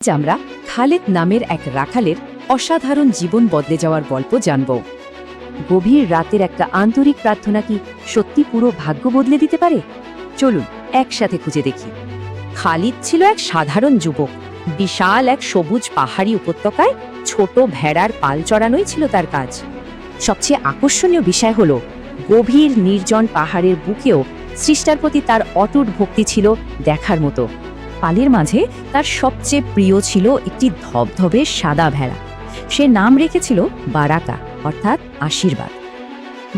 আজ আমরা খালেদ নামের এক রাখালের অসাধারণ জীবন বদলে যাওয়ার গল্প জানব। গভীর রাতের একটা আন্তরিক প্রার্থনা কি সত্যি পুরো ভাগ্য বদলে দিতে পারে? চলুন একসাথে খুঁজে দেখি। খালিদ ছিল এক সাধারণ যুবক। বিশাল এক সবুজ পাহাড়ি উপত্যকায় ছোট ভেড়ার পাল চড়ানোই ছিল তার কাজ। সবচেয়ে আকর্ষণীয় বিষয় হলো গভীর নির্জন পাহাড়ের বুকেও সৃষ্টার প্রতি তার অটুট ভক্তি ছিল দেখার মতো। পালের মাঝে তার সবচেয়ে প্রিয় ছিল একটি ধবধবে সাদা ভেড়া। সে নাম রেখেছিল বারাকা, অর্থাৎ আশীর্বাদ।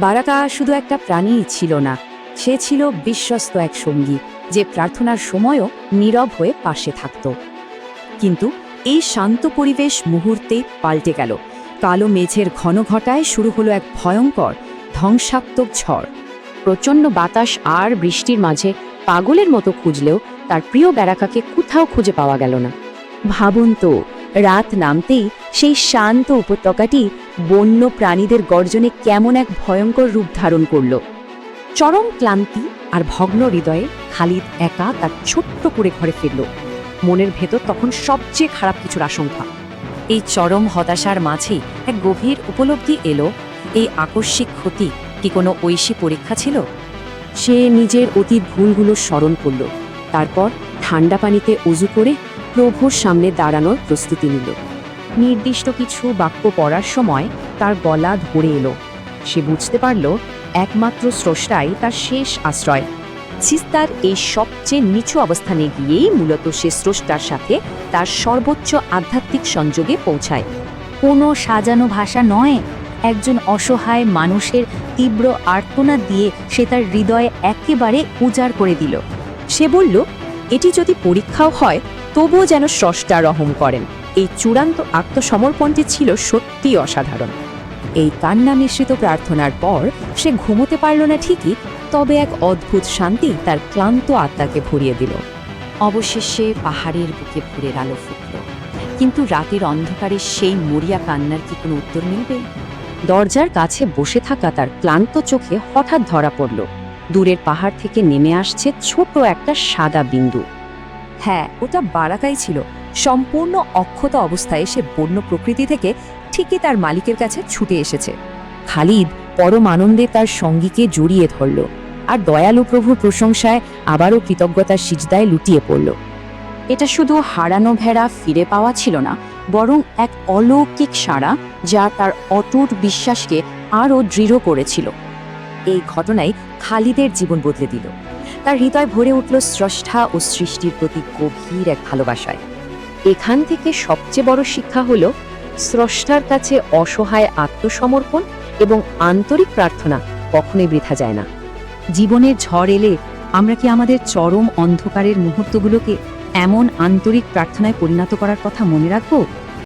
বারাকা শুধু একটা প্রাণীই ছিল না, সে ছিল বিশ্বস্ত এক সঙ্গী, যে প্রার্থনার সময়ও নীরব হয়ে পাশে থাকত। কিন্তু এই শান্ত পরিবেশ মুহূর্তেই পাল্টে গেল। কালো মেঘের ঘন ঘটায় শুরু হলো এক ভয়ঙ্কর ধ্বংসাত্মক ঝড়। প্রচণ্ড বাতাস আর বৃষ্টির মাঝে পাগলের মতো খুঁজলেও তার প্রিয় বারাকাকে কোথাও খুঁজে পাওয়া গেল না। ভাবুন তো, রাত নামতেই সেই শান্ত উপত্যকাটি বন্য প্রাণীদের গর্জনে কেমন এক ভয়ঙ্কর রূপ ধারণ করল। চরম ক্লান্তি আর ভগ্ন হৃদয়ে খালিদ একা তার ছোট্ট করে ঘরে ফিরল। মনের ভেতর তখন সবচেয়ে খারাপ কিছুর আশঙ্কা। এই চরম হতাশার মাঝেই এক গভীর উপলব্ধি এলো, এই আকস্মিক ক্ষতি কি কোনো ঐশী পরীক্ষা ছিল? সে নিজের অতীত ভুলগুলো স্মরণ করল, তারপর ঠান্ডা পানিতে অজু করে প্রভুর সামনে দাঁড়ানোর প্রস্তুতি নিল। নির্দিষ্ট কিছু বাক্য পড়ার সময় তার গলা ধরে এলো। সে বুঝতে পারল একমাত্র স্রষ্টাই তার শেষ আশ্রয়। সিস্তার এই সবচেয়ে নিচু অবস্থানে গিয়েই মূলত সে স্রষ্টার সাথে তার সর্বোচ্চ আধ্যাত্মিক সংযোগে পৌঁছায়। কোনো সাজানো ভাষা নয়, একজন অসহায় মানুষের তীব্র আর্তনাদ দিয়ে সে তার হৃদয়ে একেবারে উজাড় করে দিল। সে বলল, এটি যদি পরীক্ষাও হয় তবুও যেন স্রষ্টা রহম করেন। এই চূড়ান্ত আত্মসমর্পণটি ছিল সত্যিই অসাধারণ। এই কান্না মিশ্রিত প্রার্থনার পর সে ঘুমোতে পারল না ঠিকই, তবে এক অদ্ভুত শান্তি তার ক্লান্ত আত্মাকে ভরিয়ে দিল। অবশেষে পাহাড়ের বুকে ভোরের আলো ফুটল, কিন্তু রাতের অন্ধকারে সেই মরিয়া কান্নার কি কোনো উত্তর মিলবে? দরজার কাছে বসে থাকা তার ক্লান্ত চোখে হঠাৎ ধরা পড়ল দূরের পাহাড় থেকে নেমে আসছে ছোট একটা সাদা বিন্দু। হ্যাঁ, ওটা বারাকাই ছিল। সম্পূর্ণ অক্ষত অবস্থায় সে বন্য প্রকৃতি থেকে ঠিকই তার মালিকের কাছে ছুটে এসেছে। খালিদ পরম আনন্দে তার সঙ্গীকে জড়িয়ে ধরল আর দয়ালু প্রভুর প্রশংসায় আবারও কৃতজ্ঞতার সিজদায় লুটিয়ে পড়ল। এটা শুধু হারানো ভেড়া ফিরে পাওয়া ছিল না, বরং এক অলৌকিক সাড়া যা তার অটুট বিশ্বাসকে আরও দৃঢ় করেছিল। এই ঘটনাই খালিদের জীবন বদলে দিল। তার হৃদয় ভরে উঠল স্রষ্টা ও সৃষ্টির প্রতি গভীর এক ভালোবাসায়। এখান থেকে সবচেয়ে বড় শিক্ষা হলো, স্রষ্টার কাছে অসহায় আত্মসমর্পণ এবং আন্তরিক প্রার্থনা কখনোই বৃথা যায় না। জীবনের ঝড় এলে আমরা কি আমাদের চরম অন্ধকারের মুহূর্তগুলোকে এমন আন্তরিক প্রার্থনায় পরিণত করার কথা মনে রাখবো?